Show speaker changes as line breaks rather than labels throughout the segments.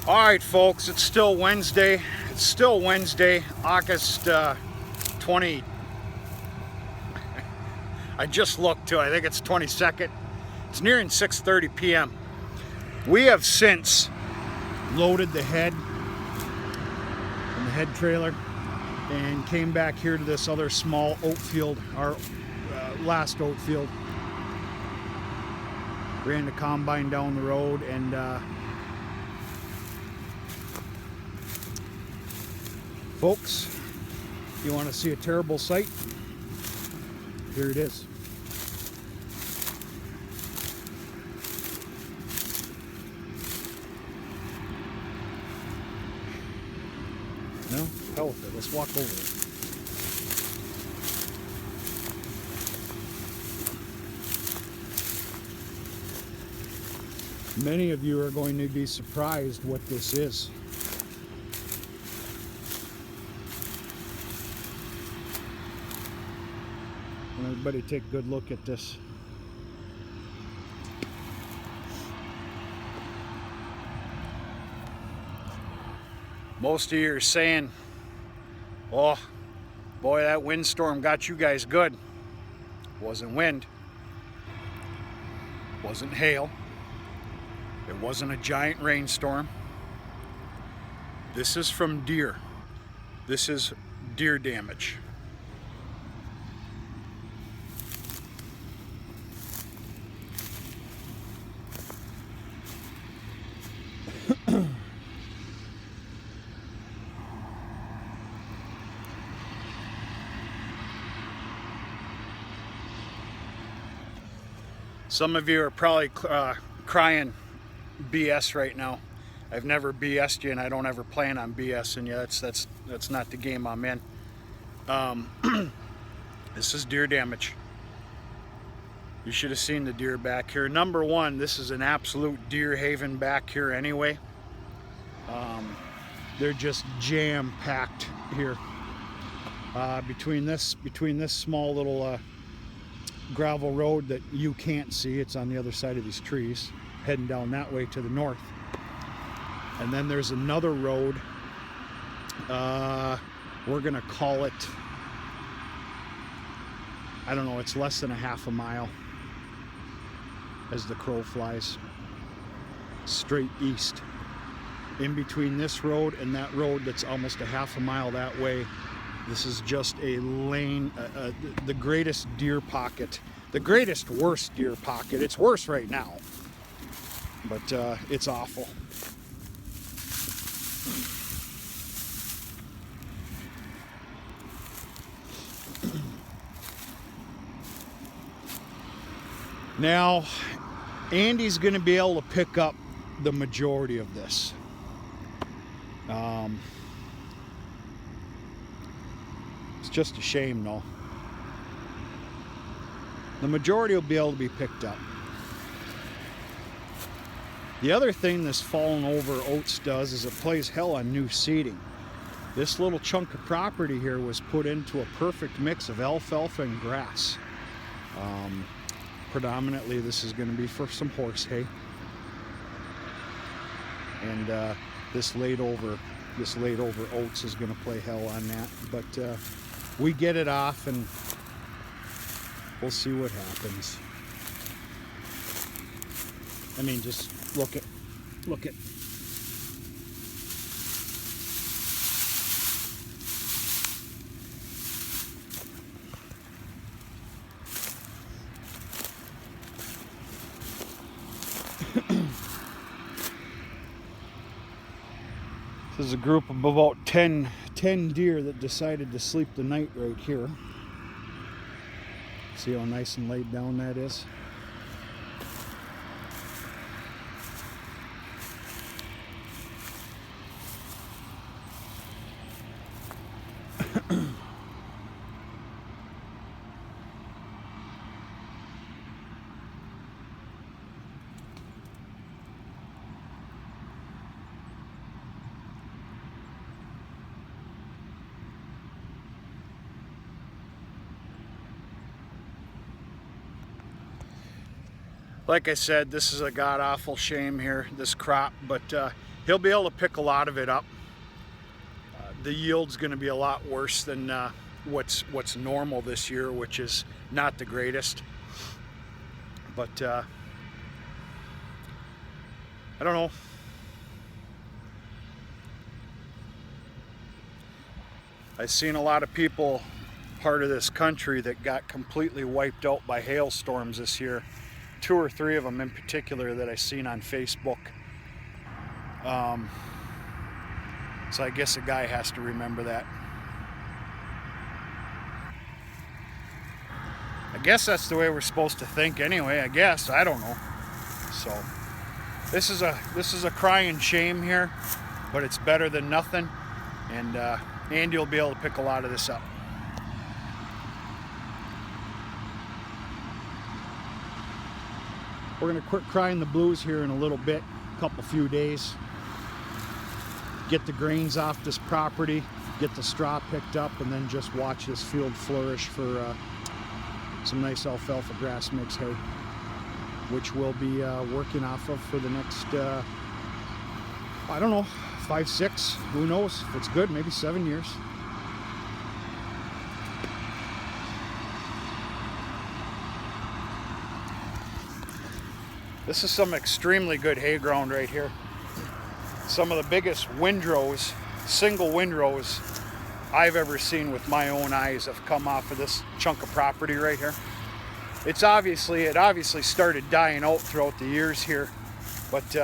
All right, folks, it's still Wednesday. It's still Wednesday, August 20. I just looked too. I think it's 22nd. It's nearing 6:30 p.m. We have since loaded the head in the head trailer and came back here to this other small oat field, our last oat field. Ran the combine down the road and folks, you want to see a terrible sight? Here it is. No? Hell with it. Let's walk over it. Many of you are going to be surprised what this is. Everybody take a good look at this. Most of you are saying, oh boy, that windstorm got you guys good. Wasn't wind, wasn't hail, it wasn't a giant rainstorm. This is from deer. This is deer damage. Some of you are probably crying BS right now. I've never BS'd you, and I don't ever plan on BSing you. That's not the game I'm in. This is deer damage. You should have seen the deer back here. Number one, this is an absolute deer haven back here anyway. They're just jam-packed here. Between this small little gravel road that you can't see, it's on the other side of these trees, heading down that way to the north. And then there's another road, we're gonna call it, I don't know, it's less than a half a mile as the crow flies, straight east. In between this road and that road that's almost a half a mile that way, this is just a lane, the greatest deer pocket, the greatest worst deer pocket. It's worse right now, but it's awful. Now, Andy's going to be able to pick up the majority of this. It's just a shame, though. The majority will be able to be picked up. The other thing this fallen over Oats does is it plays hell on new seeding. This little chunk of property here was put into a perfect mix of alfalfa and grass. Predominantly this is going to be for some horse hay. And this laid over oats is going to play hell on that, but we get it off and we'll see what happens. I mean, just look at This is a group of about 10 deer that decided to sleep the night right here. See how nice and laid down that is? Like I said, this is a god-awful shame here, this crop, but he'll be able to pick a lot of it up. The yield's going to be a lot worse than what's normal this year, which is not the greatest. But I don't know. I've seen a lot of people, part of this country, that got completely wiped out by hailstorms this year. 2 or 3 of them in particular that I seen on Facebook. So I guess a guy has to remember that. I guess that's the way we're supposed to think anyway, I guess. I don't know. So this is a crying shame here, but it's better than nothing. And Andy will be able to pick a lot of this up. We're gonna quit crying the blues here in a little bit, few days. Get the grains off this property, get the straw picked up, and then just watch this field flourish for some nice alfalfa grass mix hay, which we'll be working off of for the next, I don't know, 5, 6, who knows? If it's good, maybe 7 years. This is some extremely good hay ground right here. Some of the biggest windrows, single windrows I've ever seen with my own eyes have come off of this chunk of property right here. It obviously started dying out throughout the years here, but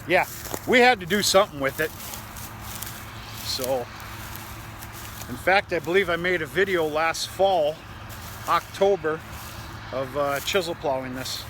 yeah, we had to do something with it. So, in fact, I believe I made a video last fall, October, of chisel plowing this.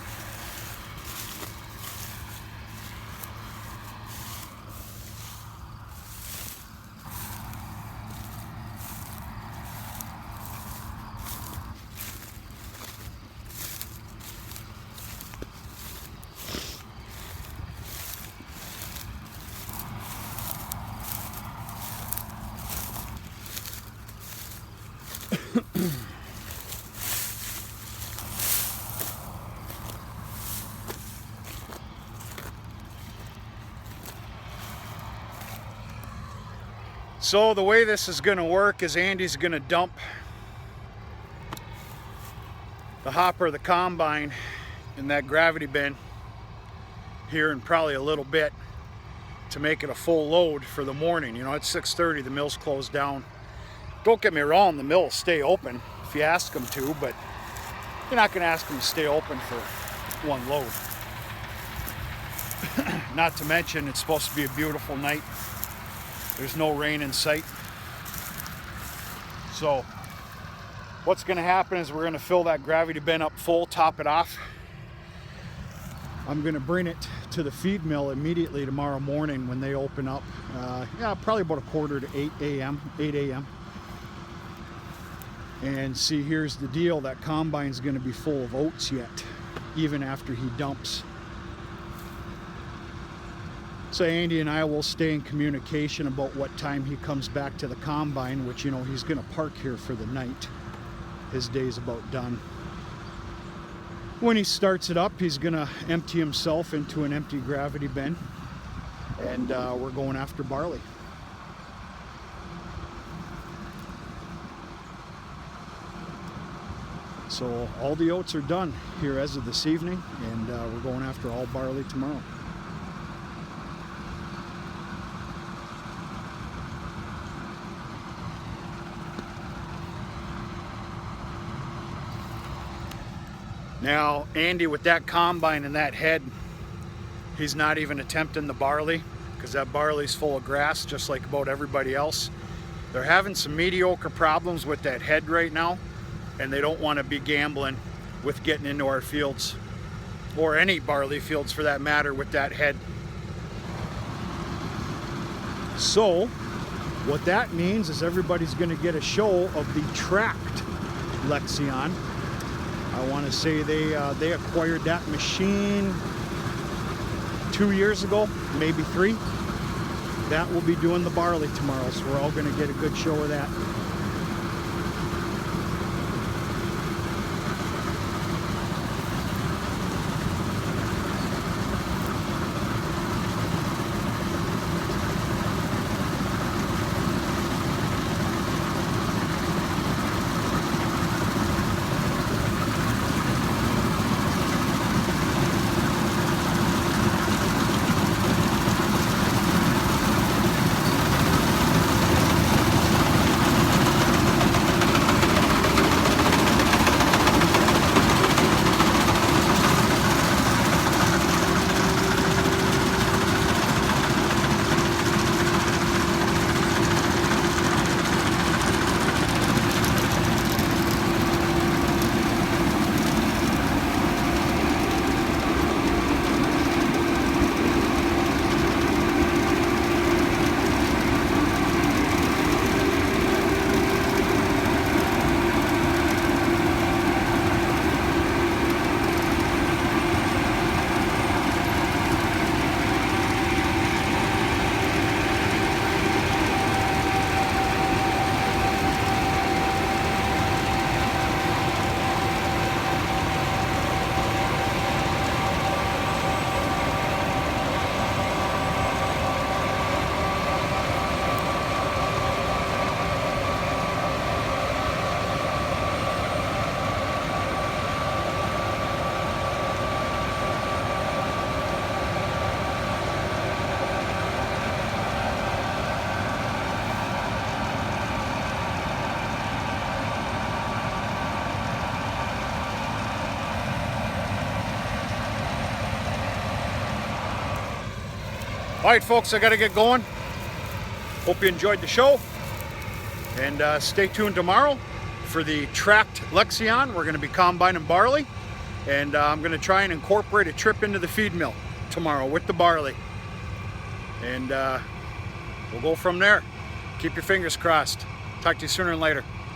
So the way this is going to work is Andy's going to dump the hopper of the combine in that gravity bin here in probably a little bit to make it a full load for the morning. You know, it's 6:30, the mill's closed down. Don't get me wrong, the mill will stay open if you ask them to, but you're not going to ask them to stay open for one load. Not to mention, it's supposed to be a beautiful night. There's no rain in sight. So what's going to happen is we're going to fill that gravity bin up full, top it off. I'm going to bring it to the feed mill immediately tomorrow morning when they open up. Yeah, probably about 7:45 to 8 a.m. And see, here's the deal. That combine's going to be full of oats yet, even after he dumps. So Andy and I will stay in communication about what time he comes back to the combine, which, you know, he's going to park here for the night. His day's about done. When he starts it up, he's going to empty himself into an empty gravity bin, and we're going after barley. So all the oats are done here as of this evening, and we're going after all barley tomorrow. Now, Andy, with that combine and that head, he's not even attempting the barley because that barley's full of grass, just like about everybody else. They're having some mediocre problems with that head right now, and they don't want to be gambling with getting into our fields, or any barley fields for that matter, with that head. So, what that means is everybody's going to get a show of the tracked Lexion. I want to say they acquired that machine 2 years ago, maybe 3. That will be doing the barley tomorrow, so we're all going to get a good show of that. All right, folks, I got to get going. Hope you enjoyed the show. And stay tuned tomorrow for the tracked Lexion. We're going to be combining barley. And I'm going to try and incorporate a trip into the feed mill tomorrow with the barley. And we'll go from there. Keep your fingers crossed. Talk to you sooner than later.